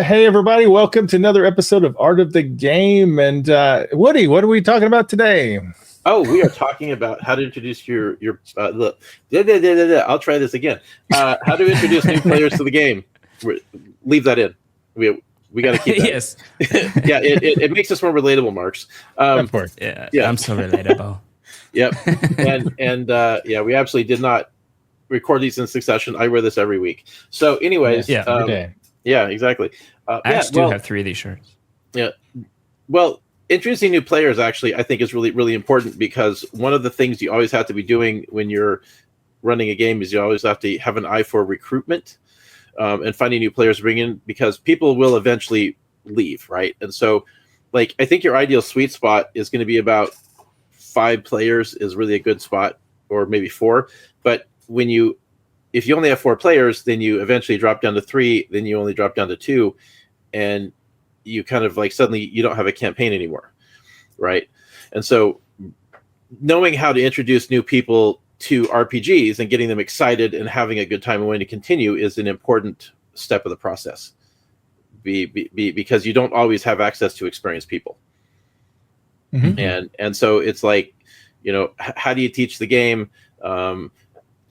Hey, everybody. Welcome to another episode of Art of the Game. And Woody, what are we talking about today? Oh, we are talking about how to introduce your look. I'll try this again. How to introduce new players to the game. Leave that in. We got to keep that. Yes. Yeah, it makes us more relatable, Marks. Of course. Yeah, I'm so relatable. Yep. And yeah, we absolutely did not record these in succession. I wear this every week. So anyways. Yeah, every day. Yeah, exactly. I actually do have 3 of these shirts. Yeah. Well, introducing new players actually, I think, is really, really important, because one of the things you always have to be doing when you're running a game is you always have to have an eye for recruitment and finding new players to bring in, because people will eventually leave, right? And so, like, I think your ideal sweet spot is going to be about 5 players is really a good spot, or maybe 4. But if you only have 4 players, then you eventually drop down to 3, then you only drop down to 2, and you kind of like suddenly you don't have a campaign anymore, right? And so knowing how to introduce new people to RPGs and getting them excited and having a good time and wanting to continue is an important step of the process, because you don't always have access to experienced people. Mm-hmm. And so it's like, how do you teach the game?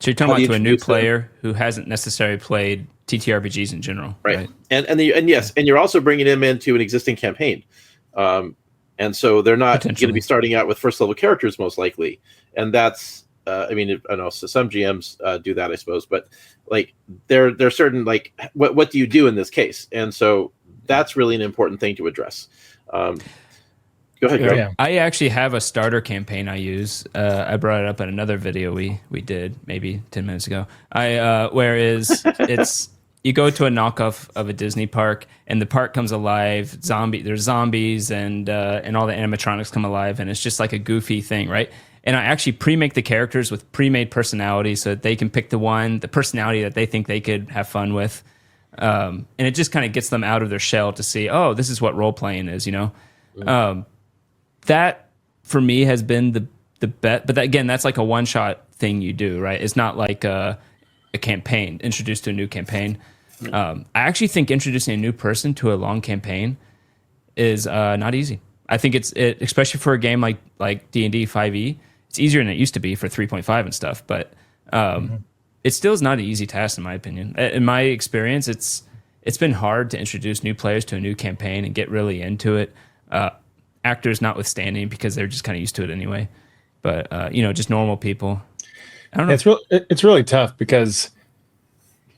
So you're talking about to a new player who hasn't necessarily played TTRPGs in general, right? And yes, and you're also bringing them into an existing campaign, and so they're not going to be starting out with first level characters most likely, and that's I know some GMs do that, I suppose, but like they're certain, like what do you do in this case, and so that's really an important thing to address. Go ahead, Greg. Yeah. I actually have a starter campaign I use. I brought it up in another video we did maybe 10 minutes ago. Whereas it's you go to a knockoff of a Disney park, and the park comes alive. There's zombies and all the animatronics come alive, and it's just like a goofy thing, right? And I actually pre-make the characters with pre-made personalities so that they can pick the personality that they think they could have fun with, and it just kind of gets them out of their shell to see, oh, this is what role playing is, That for me has been the bet, but again, that's like a one-shot thing you do, right? It's not like a campaign, introduced to a new campaign. I actually think introducing a new person to a long campaign is not easy. I think it's especially for a game like D&D 5e, it's easier than it used to be for 3.5 and stuff, but it still is not an easy task in my opinion. In my experience, it's been hard to introduce new players to a new campaign and get really into it. Actors notwithstanding, because they're just kind of used to it anyway. But just normal people. I don't know. It's really tough, because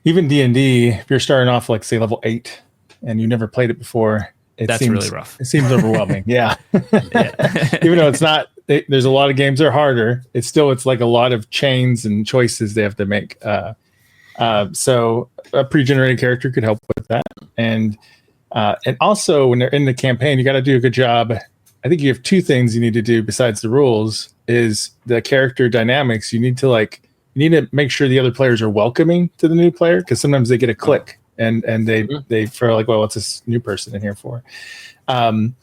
even D&D, if you're starting off like say level 8 and you never played it before, that's really rough. It seems overwhelming. Yeah. Even though it's not, there's a lot of games that are harder. It's like a lot of chains and choices they have to make. So a pre-generated character could help with that. And also when they're in the campaign, you got to do a good job. I think you have 2 things you need to do besides the rules: is the character dynamics. You need to make sure the other players are welcoming to the new player, because sometimes they get a click and they feel like, well, what's this new person in here for? And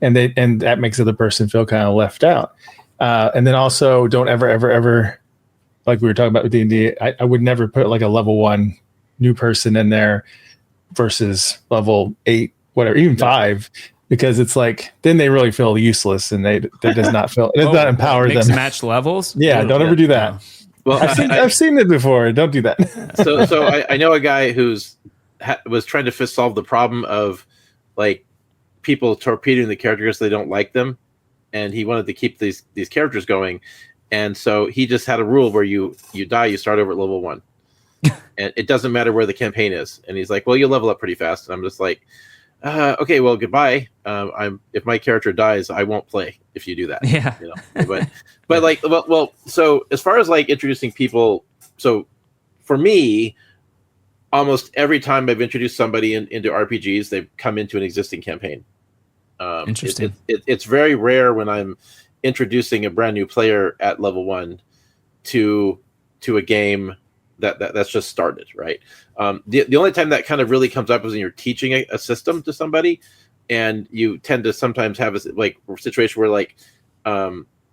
that makes the other person feel kind of left out. And then also don't ever, like we were talking about with D&D, I would never put like a level 1 new person in there versus level 8, whatever, even 5. Because it's like, then they really feel useless, and that does not feel, it does not empower them. Match levels? Yeah, don't ever do that. Well, I've seen it before. Don't do that. So I know a guy who's was trying to solve the problem of like people torpedoing the characters, they don't like them, and he wanted to keep these characters going, and so he just had a rule where you die, you start over at level 1, and it doesn't matter where the campaign is. And he's like, well, you level up pretty fast, and I'm just like, okay, well, goodbye. If my character dies, I won't play if you do that. Yeah. But like, well, so as far as like introducing people, so for me, almost every time I've introduced somebody into RPGs, they've come into an existing campaign. Interesting. It's very rare when I'm introducing a brand new player at level 1 to a game that's just started, right? The only time that kind of really comes up is when you're teaching a system to somebody, and you tend to sometimes have a situation where like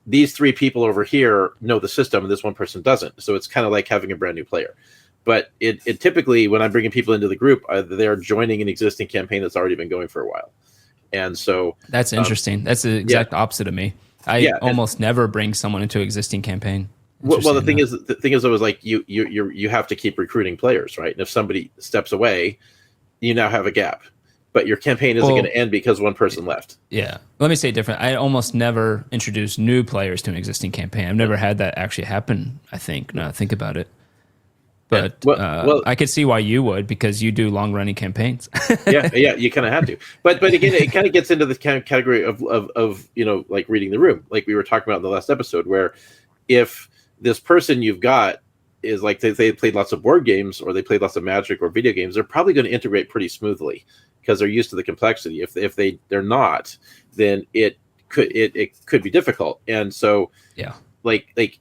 these 3 people over here know the system and this one person doesn't. So it's kind of like having a brand new player. But it typically, when I'm bringing people into the group, they're joining an existing campaign that's already been going for a while. And so that's interesting. That's the exact opposite of me. I almost never bring someone into an existing campaign. Well, the thing is, always like you have to keep recruiting players, right? And if somebody steps away, you now have a gap. But your campaign isn't going to end because one person left. Yeah. Let me say it different. I almost never introduce new players to an existing campaign. I've never had that actually happen, I think, now I think about it. But I could see why you would, because you do long-running campaigns. yeah, you kind of have to. But again, it kind of gets into the kind of category of like reading the room, like we were talking about in the last episode, where if this person you've got is like they played lots of board games or they played lots of Magic or video games, they're probably going to integrate pretty smoothly because they're used to the complexity. If they're not, then it could be difficult. And so like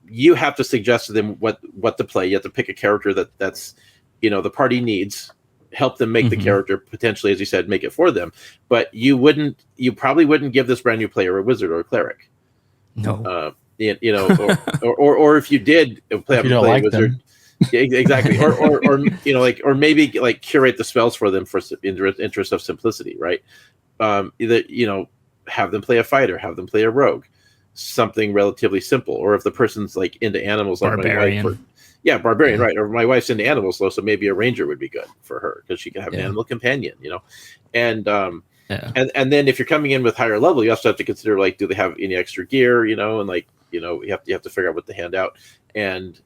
you have to suggest to them what to play. You have to pick a character that's the party needs, help them make the character, potentially, as you said, make it for them. But you probably wouldn't give this brand new player a wizard or a cleric. No. Or if you did play a wizard, them. Exactly. or maybe like curate the spells for them for interest of simplicity, right? Either have them play a fighter, have them play a rogue, something relatively simple. Or if the person's like into animals, like barbarian. my wife, barbarian, right? Or my wife's into animals, so maybe a ranger would be good for her because she can have an animal companion, and and then if you're coming in with higher level, you also have to consider like, do they have any extra gear, and like you have to figure out what to hand out, and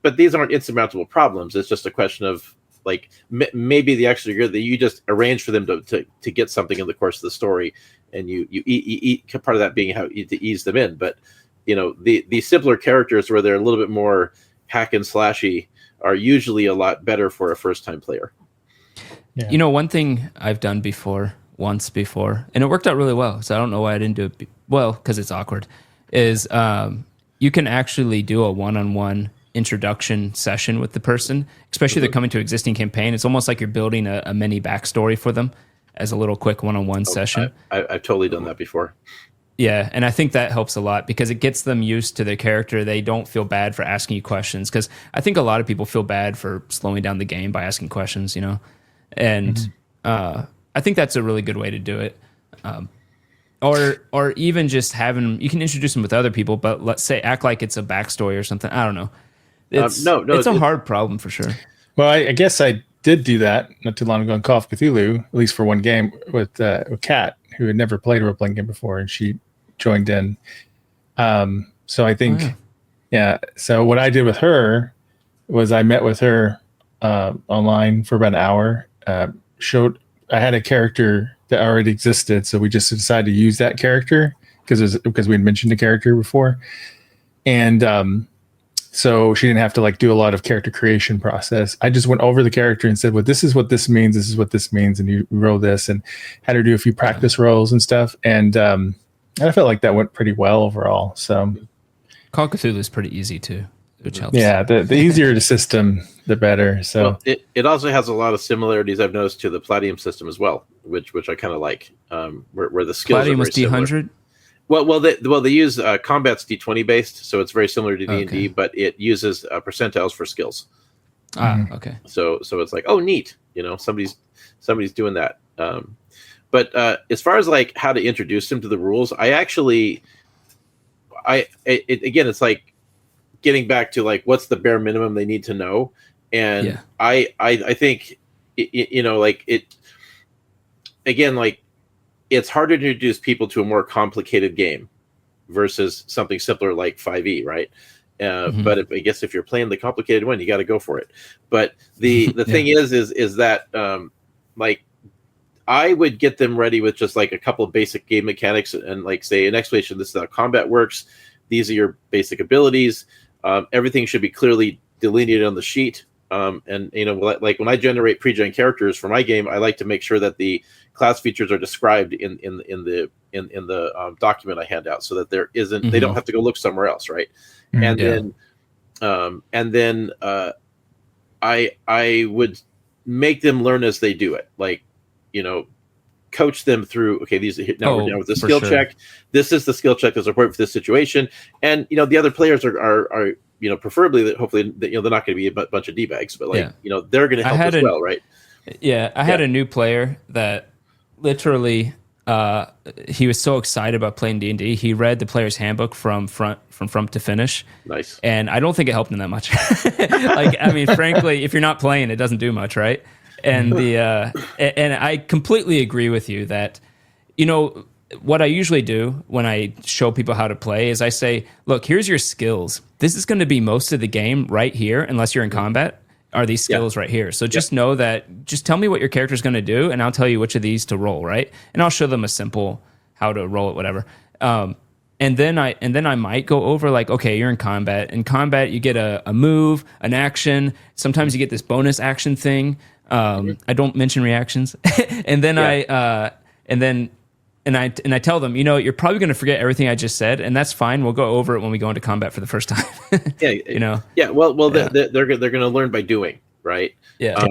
but these aren't insurmountable problems. It's just a question of like maybe the extra gear that you just arrange for them to get something in the course of the story, and you eat part of that being how to ease them in. But the simpler characters where they're a little bit more hack and slashy are usually a lot better for a first time player. Yeah. One thing I've done once before, and it worked out really well, so I don't know why I didn't do it well, because it's awkward, is you can actually do a one-on-one introduction session with the person, especially if they're coming to an existing campaign. It's almost like you're building a mini backstory for them as a little quick one-on-one session. I've totally done that before. Yeah, and I think that helps a lot because it gets them used to their character. They don't feel bad for asking you questions, because I think a lot of people feel bad for slowing down the game by asking questions, and I think that's a really good way to do it. Or even just you can introduce them with other people, but let's say act like it's a backstory or something. I don't know. It's a hard problem for sure. Well, I guess I did do that not too long ago in Call of Cthulhu, at least for one game with Kat, who had never played a role-playing game before, and she joined in. So I think, so what I did with her was I met with her online for about an hour, I had a character that already existed, so we just decided to use that character because we had mentioned the character before, and so she didn't have to like do a lot of character creation process. I just went over the character and said, "Well, this is what this means. This is what this means," and you roll this, and had her do a few practice rolls and stuff, and I felt like that went pretty well overall. So, Call of Cthulhu is pretty easy too, which helps. Yeah, the easier the system, the better. So it also has a lot of similarities I've noticed to the Palladium system as well, which I kind of like, where the skills Palladium are was D100. Well, they use combat's D20 based, so it's very similar to D&D, but it uses percentiles for skills. Okay. So it's like, oh, neat, somebody's doing that. But as far as like how to introduce them to the rules, again, it's like getting back to like what's the bare minimum they need to know, and I think like it again, like it's harder to introduce people to a more complicated game versus something simpler like 5e, right? But I guess if you're playing the complicated one, you got to go for it. But the thing is that like I would get them ready with just like a couple of basic game mechanics and like say an explanation. This is how combat works. These are your basic abilities. Everything should be clearly delineated on the sheet. And like when I generate pre-gen characters for my game, I like to make sure that the class features are described in the document I hand out, so that there isn't they don't have to go look somewhere else, right? And then I would make them learn as they do it, like coach them through. Okay, we're down with the skill check. This is the skill check that's appropriate for this situation, and the other players are preferably that hopefully that, they're not going to be a bunch of d-bags, but like they're going to help as well, right? I had a new player that literally he was so excited about playing D&D. He read the player's handbook from front to finish. Nice. And I don't think it helped him that much. Like, I mean, frankly, if you're not playing, it doesn't do much, right? And and I completely agree with you that, what I usually do when I show people how to play is I say, look, here's your skills. This is going to be most of the game right here, unless you're in combat, are these skills right here. So just know that, just tell me what your character's going to do, and I'll tell you which of these to roll, right? And I'll show them a simple how to roll it, whatever. And then I might go over like, okay, you're in combat. In combat, you get a move, an action. Sometimes you get this bonus action thing. I don't mention reactions. And then I tell them, you're probably going to forget everything I just said, and that's fine. We'll go over it when we go into combat for the first time. Yeah. Well, they're going to learn by doing, right? Yeah.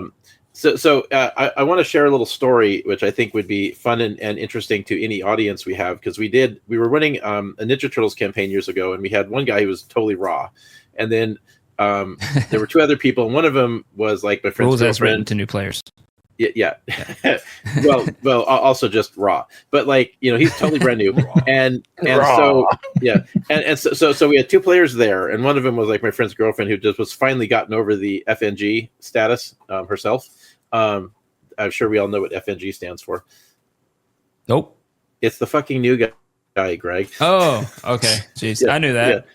So I want to share a little story, which I think would be fun and interesting to any audience we have, because we were running a Ninja Turtles campaign years ago, and we had one guy who was totally raw, and then there were two other people, and one of them was like my friend's rules as written girlfriend. to new players. Yeah. well, also just raw, but like, he's totally brand new, and so so we had two players there, and one of them was like my friend's girlfriend, who just was finally gotten over the FNG status herself. I'm sure we all know what FNG stands for. Nope. It's the fucking new guy, Greg. Oh, okay. Jeez, I knew that.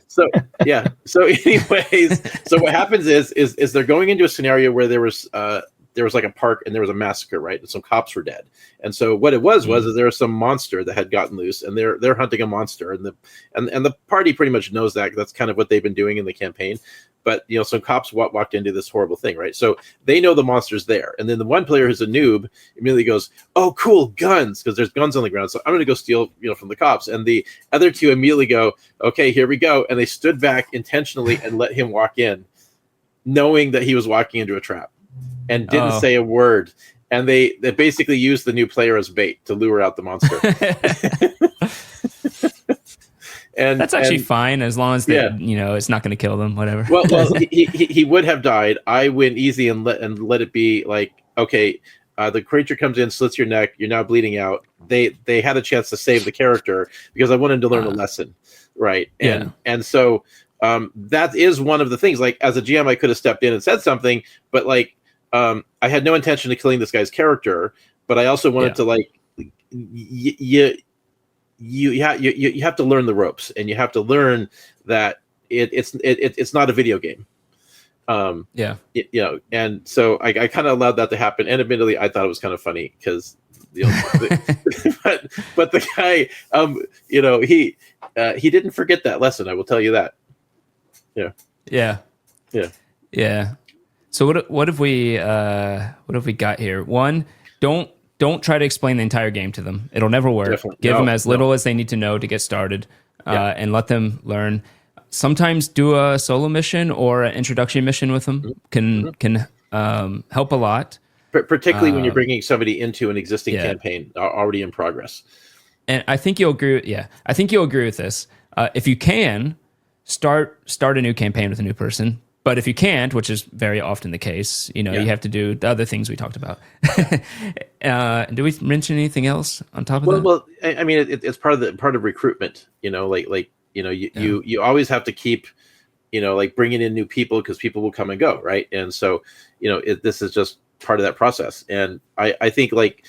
Yeah. So anyways, so what happens is they're going into a scenario where there was like a park and there was a massacre, right? And some cops were dead. And so what it was is there was some monster that had gotten loose, and they're hunting a monster, and the party pretty much knows that. That's kind of what they've been doing in the campaign. But some cops walked into this horrible thing, right? So they know the monster's there, and then the one player who's a noob immediately goes, "Oh, cool, guns!" Because there's guns on the ground. So I'm going to go steal, from the cops. And the other two immediately go, "Okay, here we go." And they stood back intentionally and let him walk in, knowing that he was walking into a trap, and didn't say a word. And they basically used the new player as bait to lure out the monster. And that's actually fine, as long as they, it's not going to kill them, whatever. Well, he would have died. I went easy and let it be like, okay, the creature comes in, slits your neck, you're now bleeding out. They had a chance to save the character because I wanted to learn a lesson, right? And so that is one of the things. Like, as a GM, I could have stepped in and said something, but like, I had no intention of killing this guy's character, but I also wanted to like, you have to learn the ropes, and you have to learn that it's not a video game. And so I kind of allowed that to happen, and admittedly, I thought it was kind of funny because but the guy, he didn't forget that lesson. I will tell you that. Yeah. So what have we got here? One, don't try to explain the entire game to them. It'll never work. Definitely. Give them as little as they need to know to get started, and let them learn. Sometimes do a solo mission or an introduction mission with them can help a lot. Particularly when you're bringing somebody into an existing campaign already in progress. And I think you'll agree. I think you'll agree with this. If you can, start a new campaign with a new person. But if you can't, which is very often the case, you have to do the other things we talked about. Do we mention anything else on top of that? Well, I mean, it's part of recruitment. You always have to keep, like bringing in new people, because people will come and go, right? And so, this is just part of that process. And I think like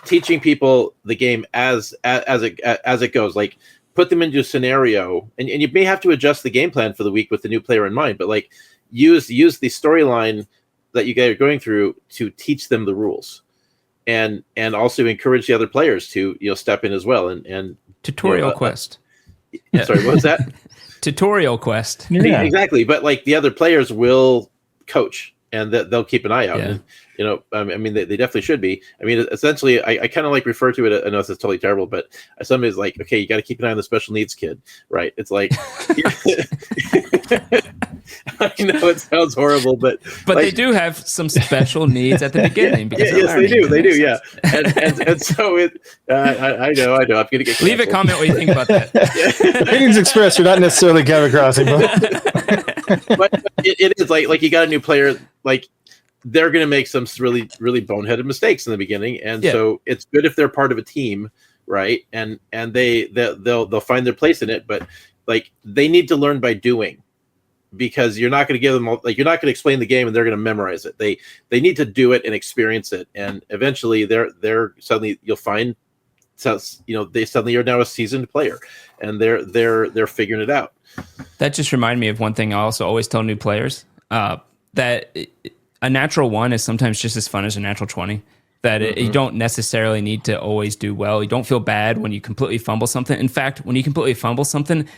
teaching people the game as it goes, like, put them into a scenario, and you may have to adjust the game plan for the week with the new player in mind, but like use the storyline that you guys are going through to teach them the rules, and also encourage the other players to step in as well. And tutorial quest. Sorry, what was that? Tutorial quest. Yeah. Exactly, but like the other players will coach, and they'll keep an eye out. And, I mean, they definitely should be. I mean, essentially, I kind of like refer to it. I know this is totally terrible, but somebody's like, okay, you got to keep an eye on the special needs kid, right? It's like, I know it sounds horrible, but they do have some special needs at the beginning. Because yes, they do. They do. Yeah, and so it. I know. I'm gonna get canceled. Leave a comment what you think about that. Opinions expressed are not necessarily Cabot Crossing, but it is like you got a new player, like they're going to make some really boneheaded mistakes in the beginning, and so it's good if they're part of a team, right? And they'll find their place in it, but like they need to learn by doing, because you're not going to give them you're not going to explain the game and they're going to memorize it. They need to do it and experience it, and eventually they're suddenly you'll find, they suddenly are now a seasoned player, and they're figuring it out. That just reminded me of one thing I also always tell new players, that a natural 1 is sometimes just as fun as a natural 20. That you don't necessarily need to always do well. You don't feel bad when you completely fumble something. In fact, when you completely fumble something,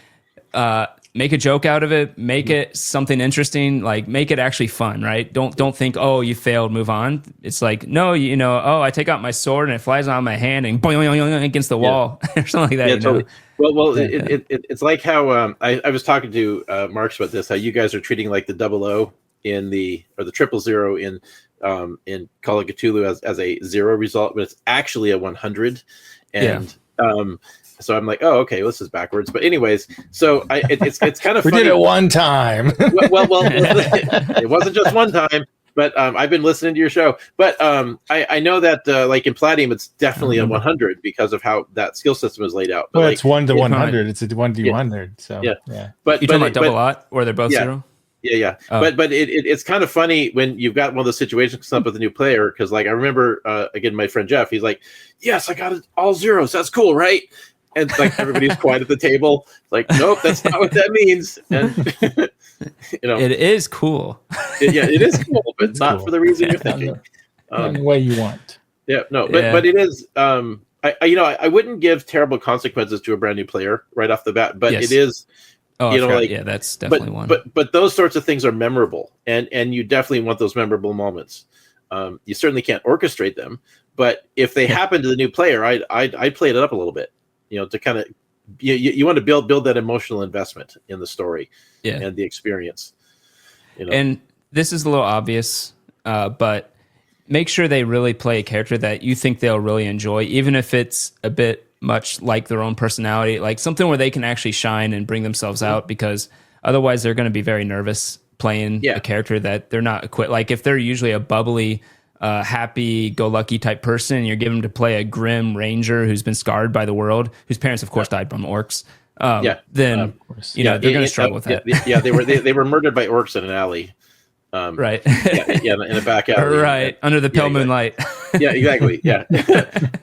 make a joke out of it, make it something interesting, like make it actually fun, right? Don't think, oh, you failed, move on. It's like, no, oh, I take out my sword and it flies on my hand and boing against the wall or something like that. Totally. Well, it's like how I was talking to Marks about this, how you guys are treating like the 00 or the 000 in Call of Cthulhu as a 0 result, but it's actually a 100. And so I'm like, oh, okay, well, this is backwards. But anyways, so it's kind of we funny. did it one time. well, it wasn't just one time. But I've been listening to your show. But I know that like in Palladium, it's definitely a 100 because of how that skill system is laid out. But well, it's 1 to 100. It's a 1d100. So yeah. But you talking about double lot, or they're both 0? Yeah. Oh. But it's kind of funny when you've got one of those situations come up with a new player, because like I remember again, my friend Jeff, he's like, yes, I got it all 0s. That's cool, right? And like everybody's quiet at the table. Like, nope, that's not what that means. And it is cool. It is cool, but it's not cool for the reason you're thinking. The way you want. Yeah, no, but it is. I wouldn't give terrible consequences to a brand new player right off the bat, but it is. Oh, that's definitely one. But those sorts of things are memorable, and you definitely want those memorable moments. You certainly can't orchestrate them, but if they happen to the new player, I'd play it up a little bit. To kind of you want to build that emotional investment in the story and the experience. And this is a little obvious, but make sure they really play a character that you think they'll really enjoy, even if it's a bit much like their own personality, like something where they can actually shine and bring themselves out, because otherwise they're going to be very nervous playing a character that they're not equipped. Like if they're usually a bubbly, happy-go-lucky type person, and you're given to play a grim ranger who's been scarred by the world, whose parents, of course, died from orcs. Then they're going to struggle with that. They were murdered by orcs in an alley. Right. In a back alley. Right. Under the pale moonlight. Yeah, exactly. Yeah.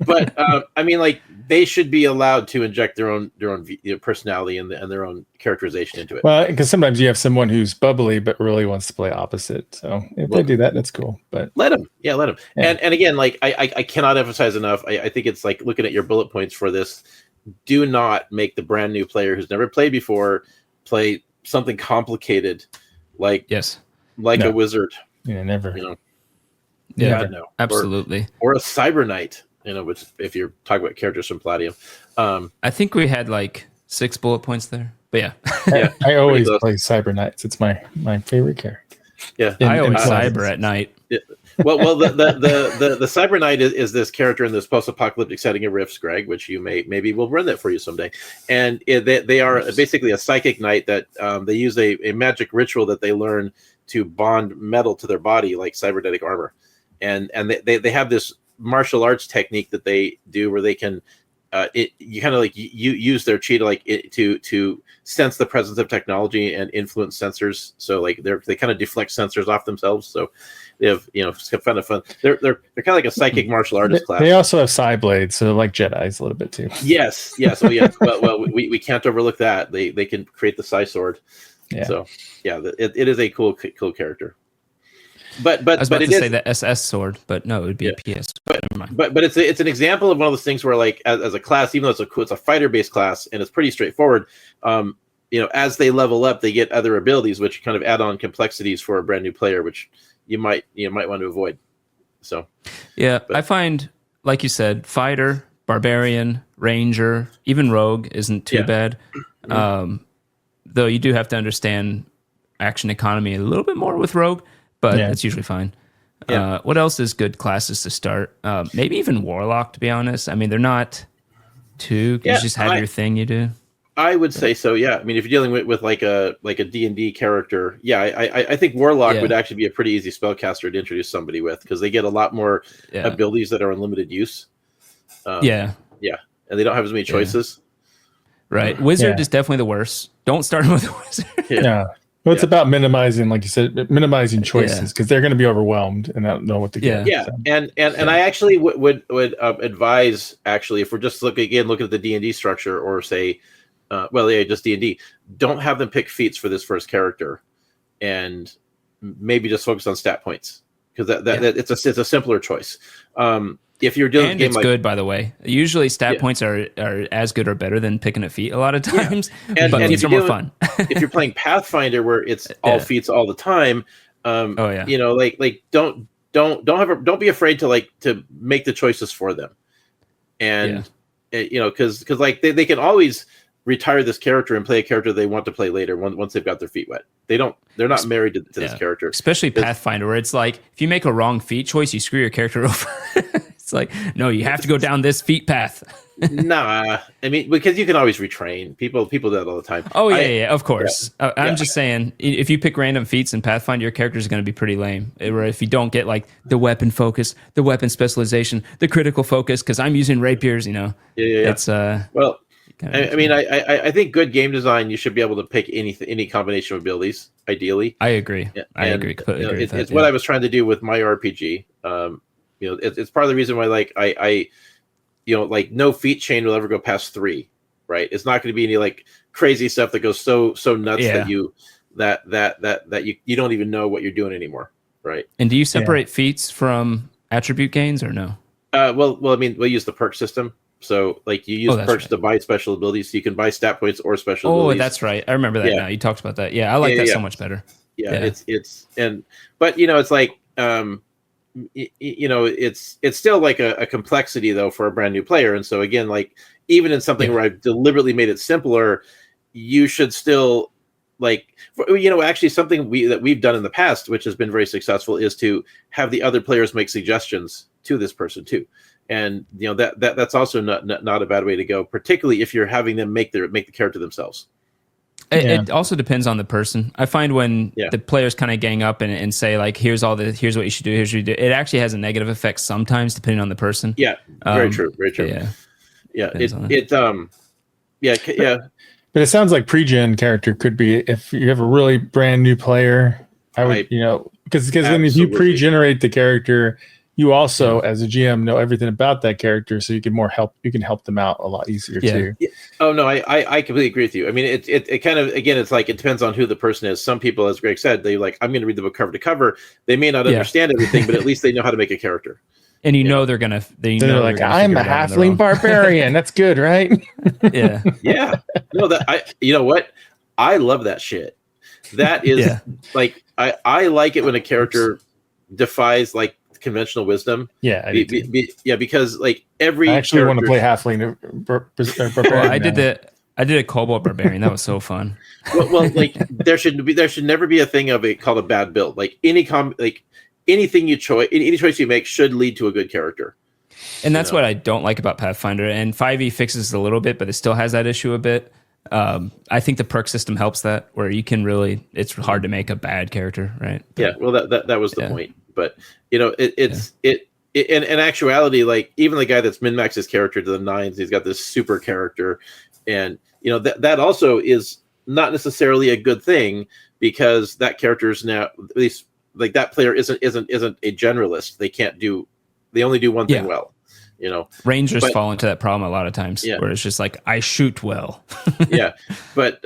But I mean, like, they should be allowed to inject their own personality and their own characterization into it. Well, because sometimes you have someone who's bubbly but really wants to play opposite. So if they do that, that's cool. But let them. Yeah, let them. Yeah. And again, like I cannot emphasize enough. I think it's like looking at your bullet points for this. Do not make the brand new player who's never played before play something complicated like a wizard. Yeah, never. Never know. Absolutely. Or a cyber knight. Which if you're talking about characters from Palladium. I think we had like 6 bullet points there. But I always play Cyber Knights. It's my favorite character. Yeah, I always cyber at night. Yeah. Well, the Cyber Knight is this character in this post-apocalyptic setting of Rifts, Greg, which you maybe we'll run that for you someday. And they are basically a psychic knight that they use a magic ritual that they learn to bond metal to their body, like cybernetic armor, and they have this martial arts technique that they do where they can you kind of like you use their chi to sense the presence of technology and influence sensors. So like they kind of deflect sensors off themselves. So they have it's kind of fun. They're kind of like a psychic martial artist class. They also have psi blades, so like Jedis a little bit too. Yes. Well, we can't overlook that. They can create the psi sword. Yeah. So it is a cool character. But I was about to say the SS sword, but no, it would be a PS. But it's an example of one of those things where like as a class, even though it's a fighter based class and it's pretty straightforward, as they level up, they get other abilities which kind of add on complexities for a brand new player, which you might want to avoid. So I find, like you said, fighter, barbarian, ranger, even rogue isn't too bad. Though you do have to understand action economy a little bit more with Rogue, but it's usually fine. Yeah. What else is good classes to start? Maybe even Warlock, to be honest. I mean, they're not too. You just have your thing you do. I would say so. Yeah. I mean, if you're dealing with like a D&D character, I think Warlock would actually be a pretty easy spellcaster to introduce somebody with, because they get a lot more abilities that are unlimited use. Yeah, and they don't have as many choices. Right. Wizard is definitely the worst. Don't start with a wizard. Well, it's about minimizing, like you said, minimizing choices, because they're going to be overwhelmed and not know what to get. So. And I actually would advise, actually, if we're just looking at the D&D structure, or say, just D&D, don't have them pick feats for this first character, and maybe just focus on stat points, because it's a simpler choice. If you're doing it's good, by the way. Usually stat points are as good or better than picking a feat a lot of times, but feats are more fun. If you're playing Pathfinder, where it's all feats all the time, don't be afraid to make the choices for them, and because they can always retire this character and play a character they want to play later once they've got their feet wet. They're not married to this character, especially Pathfinder, where it's like if you make a wrong feat choice, you screw your character over. It's like, no, you have to go down this feat path. Nah, I mean, because you can always retrain. People do that all the time. Oh yeah, of course. I'm just saying, if you pick random feats in Pathfinder, your character is going to be pretty lame. Or if you don't get like the weapon focus, the weapon specialization, the critical focus, because I'm using rapiers, it's well. I mean, I think good game design, you should be able to pick any combination of abilities, ideally. I agree. I agree. It's what I was trying to do with my RPG. It's part of the reason why I no feat chain will ever go past 3, right? It's not going to be any like crazy stuff that goes so nuts that you don't even know what you're doing anymore, right? And do you separate feats from attribute gains or no? Well, I mean, we'll use the perk system. So, like, you use perks to buy special abilities, so you can buy stat points or special abilities. Oh, that's right. I remember that now. You talked about that. Yeah, I like that so much better. But it's like, it's still like a complexity, though, for a brand new player. And so, again, like, even in something where I've deliberately made it simpler, you should still, actually something that we've done in the past, which has been very successful, is to have the other players make suggestions to this person, too. And that's also not a bad way to go, particularly if you're having them make the character themselves. It also depends on the person. I find when the players kind of gang up and say like, here's what you should do, here's what you do. It actually has a negative effect sometimes, depending on the person. Yeah, very true. Yeah. But it sounds like pre-gen character could be, if you have a really brand new player, I would, because then if you pre-generate the character, you also, as a GM, know everything about that character, so you can help them out a lot easier too. Yeah. Oh no, I completely agree with you. I mean, it kind of, again, it's like, it depends on who the person is. Some people, as Greg said, they like, I'm going to read the book cover to cover. They may not understand everything, but at least they know how to make a character. And they're gonna. They're like, I'm a halfling barbarian. That's good, right? Yeah. Yeah. No, you know what? I love that shit. That is like, I like it when a character defies like conventional wisdom. Yeah. Because like every. I actually want to play halfling barbarian. I did a kobold barbarian. That was so fun. Well, like there should never be a thing called a bad build. Like anything any choice you make should lead to a good character. And that's what I don't like about Pathfinder. And 5e fixes it a little bit, but it still has that issue a bit. I think the perk system helps that, where you can it's hard to make a bad character, right? But, well, that was the point. But in actuality, like even the guy that's min-maxed his character to the 9s, he's got this super character, and that also is not necessarily a good thing, because that character is now, at least like that player isn't a generalist. They only do one thing well. Rangers fall into that problem a lot of times, where it's just like, I shoot well. But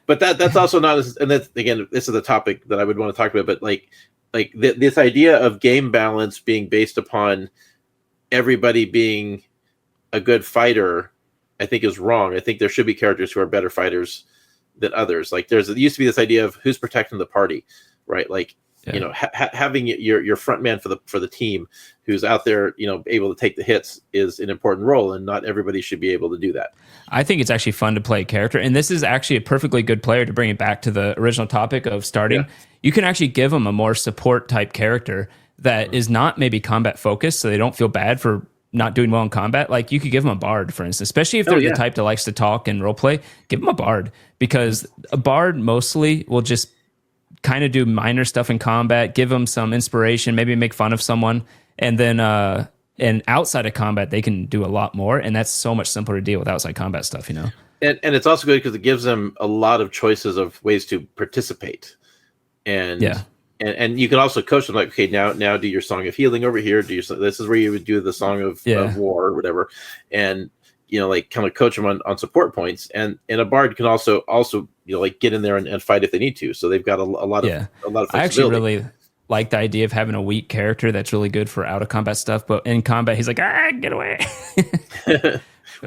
that's also not, and that's, again, this is the topic that I would want to talk about, but like this idea of game balance being based upon everybody being a good fighter, I think is wrong. I think there should be characters who are better fighters than others. Like there used to be this idea of who's protecting the party, right? Like you know, having your front man for the team who's out there, you know, able to take the hits is an important role, and not everybody should be able to do that. I think it's actually fun to play a character, and this is actually a perfectly good player to bring it back to the original topic of starting. Yeah. You can actually give them a more support type character that is not maybe combat focused, so they don't feel bad for not doing well in combat. Like you could give them a bard, for instance, especially if they're the type that likes to talk and role play. Give them a bard, because a bard mostly will just kind of do minor stuff in combat, give them some inspiration, maybe make fun of someone, and then and outside of combat they can do a lot more, and that's so much simpler to deal with outside combat stuff, you know. And it's also good because it gives them a lot of choices of ways to participate, and and you can also coach them, like, okay, now do your song of healing over here, this is where you would do the song of war or whatever, and you know, like kind of coach them on support points, and a bard can also you know, like get in there and fight if they need to, so they've got a lot of flexibility. I actually really like the idea of having a weak character that's really good for out of combat stuff, but in combat he's like, get away.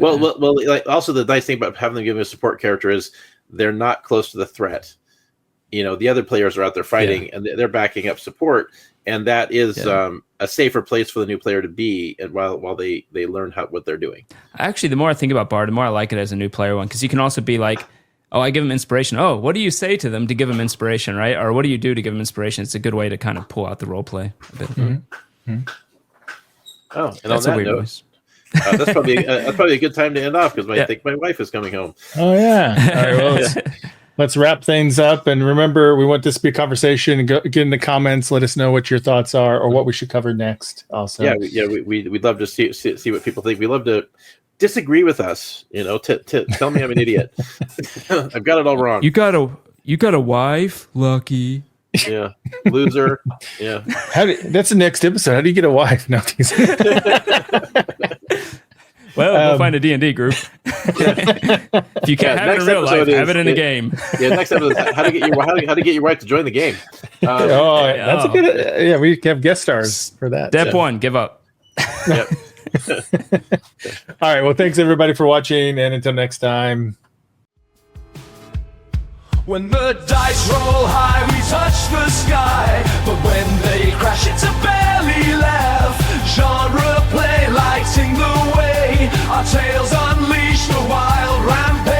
well, like also the nice thing about having them give a support character is they're not close to the threat. You know, the other players are out there fighting, and they're backing up support, and that is a safer place for the new player to be, and while they learn what they're doing. Actually, the more I think about bard, the more I like it as a new player one, because you can also be like, oh, I give them inspiration. Oh, what do you say to them to give them inspiration, right? Or what do you do to give them inspiration? It's a good way to kind of pull out the role play a bit. Mm-hmm. Oh, and that's on that note, that's probably a good time to end off, because I think my wife is coming home. Oh yeah. All right. Well, let's wrap things up. And remember, we want this to be a conversation. Get in the comments. Let us know what your thoughts are, or what we should cover next. Also, we'd love to see what people think. We love to disagree with us. You know, tell me I'm an idiot. I've got it all wrong. You got a wife, Lucky. Yeah, loser. Yeah. That's the next episode. How do you get a wife? No. Well, we'll find a D&D group. If you can't have it in real life, have it in a game. Yeah, next episode is how to get your wife to join the game. That's a good. Yeah, we have guest stars for that. Step 1, give up. Yep. All right. Well, thanks everybody for watching, and until next time. When the dice roll high, we touch the sky, but when they crash, it's a barely laugh. Genre play lighting the way, our tales unleash the wild rampage.